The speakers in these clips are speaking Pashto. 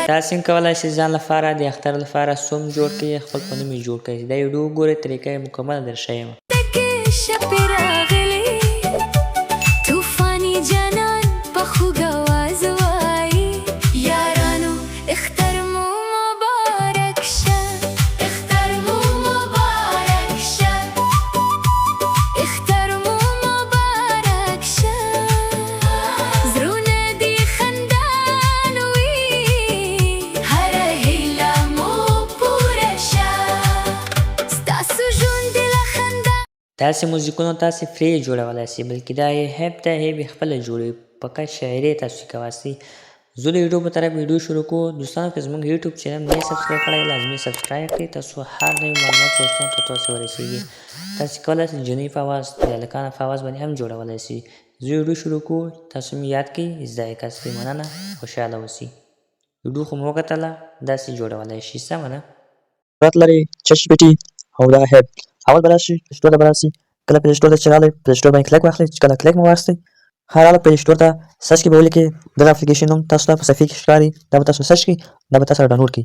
تاسو هم کولای شئ ځان لپاره د اختر لپاره سوم جوړ کړئ، خپل په نوم یې جوړ کړئ. دا ویډیو وګورئ، طریقه یې مکمل درښیي یم. داسې موزیکونه تاسې فري جوړولی شئ، بلکې دا یې هیب ته هیب یې خپله جوړوي. فقط شاعري تاسو کولی شئ. زه د ویډیو په طرف ویډیو شروع کوو. دوستانو که زموږ یوټیوب چینل نه یې سبسکرایب کړی، لازمي سبسکرایب کړئ ترڅو هر نوي معلومات دوستانو ته تاسو ورسیږي. تاسې کولی شئ نجونۍ په اواز د هلکانو په اواز باندې هم جوړولی شئ. زه ویډیو شروع کوو، تاسو مې یاد کړئ، زده یې کړئ. مننه، خوشحاله اوسئ. ویډیو خو مو وکتله، داسې جوړولی شئ. سمه ده؟ صورت لري چشم پټي او دغه هیب. اول به راشئ پلې سټور ته به راشئ. کله پلې سټور ته چې راغلی، پلې سټور باندې کلیک واخلئ. چې کله کلیک مو واخیستی، هر حاله پلې سټور ته سرچ کې به ولیکئ دغه اپلیکیشن نوم تاسو ته په صفحې کې ښکاري، دا به تاسو سرچ کړئ، دا به تاسو ډاونلوډ کړئ.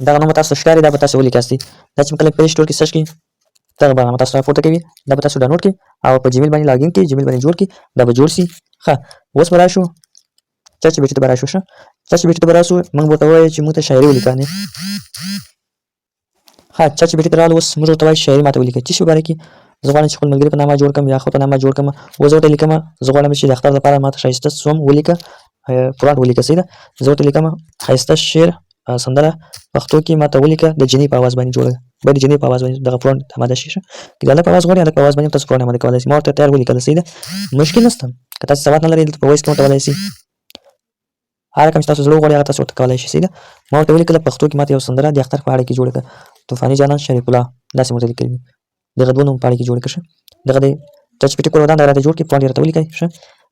دغه نوم به تاسو ته ښکاري، دا به تاسو ولیکاستئ. دا چې کله پلې سټور کې سرچ کړئ، دغه به تاسو ته پورته کوي، دا به تاسو ډاونلوډ کړئ او په جیمیل باندې لاګین کړئ، جیمیل باندې جوړ کړئ، دا به جوړ شي. ښه، اوس به راشو چرچ بیټي ته به راشو. ښه، چرچ بیټي ته به راشو، موږ ورته ووایو چې موږ ته شاعري ولیکانې. ها، چرچ بیټي ته راغلو، اوس موږ ورته وایو شاعري ماته ولیکئ. څه شي باره کې زه غواړم چې خپل ملګري په نامه جوړ کړم یا خپل په نامه جوړ کړم. اوس زه ورته لیکم زه غواړم چې د اختر لپاره ماته ښایسته سوم ولیکه، پروانټ ولیکه. صحیح ده؟ زه ورته لیکم ښایسته شعر سندره پښتو کې ماته ولیکه، د جنۍ په اواز باندې جوړه، باید د جنۍ په اواز باندې دغه پروانټ اماده شي. که د هلک په اواز غواړئ، هلک په اواز باندې تاسو پروانټ اماده کولی شئ. ما ورته تیار ولیکله. صحیح ده؟ مشکل نشته. که تاسو سواد نه لرئ، دلته په وایس کې ورکولی شئ. هر رقم چې تاسو زړه وغواړئ هغه تاسو ورته کولی شئ. صحیح ده؟ ما ورته ولیکله پښتو کې ماته یو سندره د اختر په اړه کې جوړه کړه، طوفاني جانان شریف الله، داسې مې ورته لیکلي دي. دغه دوه نوم په اړه کې جوړه کړه. ښه، دغه د چرچ بیټي کور ودان دغه راته جوړ کړئ، پروانټ یې راته ولیکئ. ښه،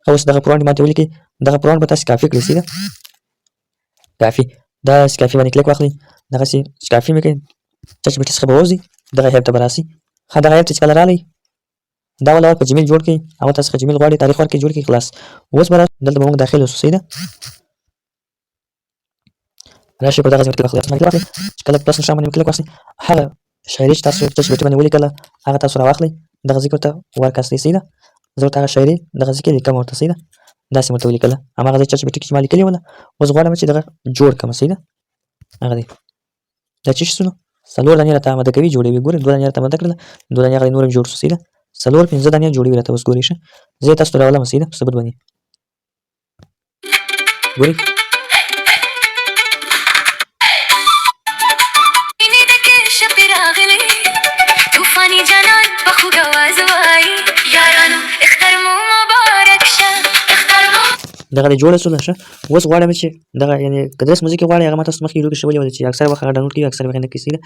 اوس دغه پروانټ ماته ولیکئ. دغه پروانټ به تاسې کافي کړئ. صحیح ده؟ کافي، داسې کافي باندې کلیک واخلئ، دغسې چې کافي مې کړئ، چرچ بیټي څخه به ووځئ، دغه هیب ته به راسئ. ښه، دغه هیب ته چې کله راغلی، دا ول په جیمیل جوړ کړئ، هغه تاسو څخه جیمیل غواړئ، تاریخ ورکړئ، جوړ کړئ، خلاص. اوس به دلته به موږ داخل اوسو. صحیح ده؟ راشئ په دغه ځای کلیک واخلئ، چې کله پلس نښان باندې کلیک واخلئ، هغه شاعري چې تاسو چرچ بیټي باندې ولیکله هغه تاسو راواخلئ، دغه ذکر ته ورکاستئ. صحیح ده؟ زه ورته هغه شاعري دغه ذکر لیکم ورته. صحیح ده؟ داسې مې ورته ولیکله، هماغه ځای چرچ بیټي کې چې ما لیکلې وله، اوس غواړم چې دغه جوړ کړم. صحیح ده؟ هغه دی. دا چې شو، څلور دانې راته اماده کوي، جوړوي. ګورئ، دوه دانې راته اماده کړله، دوه دانې هغه نور هم جوړ شو. صحیح ده؟ څلور پنځه دانې جوړوي راته. اوس ګورئ، ښه، زه یې تاسو ته راولم. صحیح ده؟ په ثبوت باندې ګورئ. دغه د جوړه شوله. ښه، اوس غواړم چې دغه یعنې که درس موزیک غواړئ، هغه ما تاسو مخکې ویډیو کې ښودلې وه چې اکثر وخت هغه ډاونلوډ کوي، اکثر وخت یې نه کوي. صحیح ده؟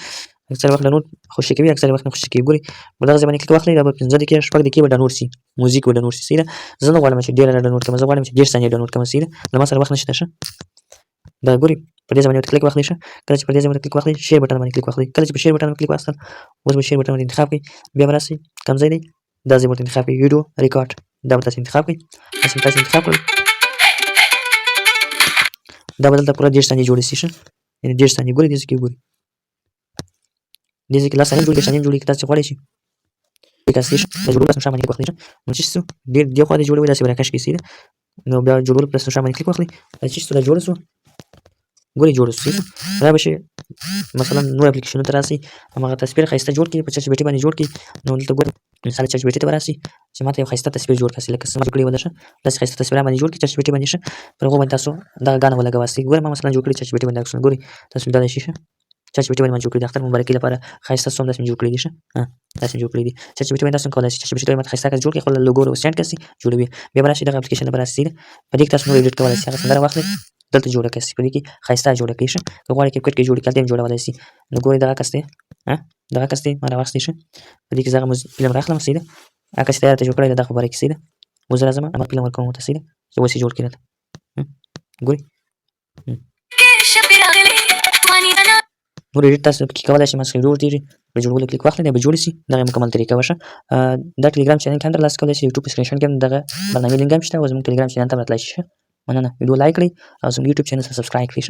اکثر وخت ډاونلوډ خوشي کوي، اکثر وخت نه خوشي کوي. ګورئ، په دغه ځای باندې کلیک واخلئ، دا به 15 دقیقې شپږ دقیقې به ډاونلوډ شي، موزیک به ډاونلوډ شي. صحیح ده؟ زه نه غواړم چې ډېره ډاونلوډ کړم، زه غواړم چې 1.5 ثانیې ډاونلوډ کړم. صحیح ده؟ له ما سره وخت نشته. ښه، دا ګورئ، په دې ځای باندې کلیک واخلئ. ښه، کله چې په دې ځای باندې کلیک واخلئ، شیر بټن باندې کلیک واخلئ. کله چې په شیر بټن باندې کلیک واخیستل، اوس به شیر بټن باندې انتخاب کړئ، بیا به راسئ کوم ځای دی، دا ځای ورته انتخاب کړئ، ویډیو ریکارډ، دا به تاسو انتخاب کړئ. تاسو انتخاب کړئ، دا به دلته پوره 1.5 ثانیې جوړې شي. ښه، یعنې 1.5 ثانیې. ګورئ، دې ځای کې ګورئ، دې ځای کې 10 ثانیې جوړېږي، 10 ثانیې جوړېږي. که تاسو غواړئ شئ تاسې د جوړولو پلس نښان باندې کلیک واخلئ. ښه، نو چې شو ډېر دې خوا دې جوړوي، داسې به راکش کړئ. صحیح ده؟ نو بیا جوړولو پلس نښان باندې کلیک واخلئ، دا چې شو دا جوړه شو. ګورئ، جوړه شو. صحیح ده؟ را به شئ مثلا نور اپلیکیشنونو ته راسئ، هماغه تصویر ښایسته جوړ کړئ، په چرچ بیټي باندې جوړ کړئ. نو دلته ګورئ، مثال چرچ بیټي ته به راسئ چې ماته یو ښایسته تصویر جوړ کړئ، لکه څه ما جوړ کړې وله. ښه، داسې ښایسته تصویران باندې جوړ کړئ چرچ بیټي باندې. ښه، پر هغو باندې تاسو دغه ګاڼه ولګواستئ. ګورئ، ما مثلا جوړ کړي چرچ بیټي باندې عکسونه. ګورئ، تاسو لیدلی شئ. ښه، چرچ بیټي باندې ما جوړ کړي، د اختر مبارکۍ لپاره ښایسته سوم داسې مې جوړ کړي دي. ښه، داسې مې جوړ کړي دي. چرچ بیټي باندې تاسو کولی شئ چرچ بیټي باندې ښایسته عکس جوړ کړئ، خپل لوګو سینډ کړئ، جوړوي. بیا به راشئ دغه اپلیکیشن ته به راسئ. صحیح ده؟ په دې کې تاسو نور ایډیټ کولی شئ، هغه سندره واخلئ، دلته جوړه کړئ، په دې کې ښایسته جوړه کړئ. ښه، که غواړئ کرکټ کې جوړ کړئ، هلته هم جوړولی شئ. نو ګورئ، دغه عکس دی، دغه عکس دی، ما راواخیستی. ښه، په دې کې زه هغه فلم راخلم. صحیح ده؟ عکس یې تیار راته جوړ کړی دی، دا خو باره کې. صحیح ده؟ اوس زه راځم هغه فلم ورکوم ورته. صحیح ده؟ چې اوس یې جوړ کړي راته. ګورئ، نور ایډیټ تاسو پکې کولی شئ. ما څخه ویډیو ورتېږي، په جوړولو کلیک واخلئ، دا به جوړې شي. دغه مکمل طریقه وه. ښه، دا ټلګرام چینل کې هم ترلاسه کولی شئ، یوټیوب په سکرین شاټ کې هم دغه برنامې لینک هم شته، او زموږ ټلګرام چینل ته هم راتلی شئ. ښه. مننه ویډیو لایک کړئ او زموږ یوټیوب چینل سبسکرایب کړئ.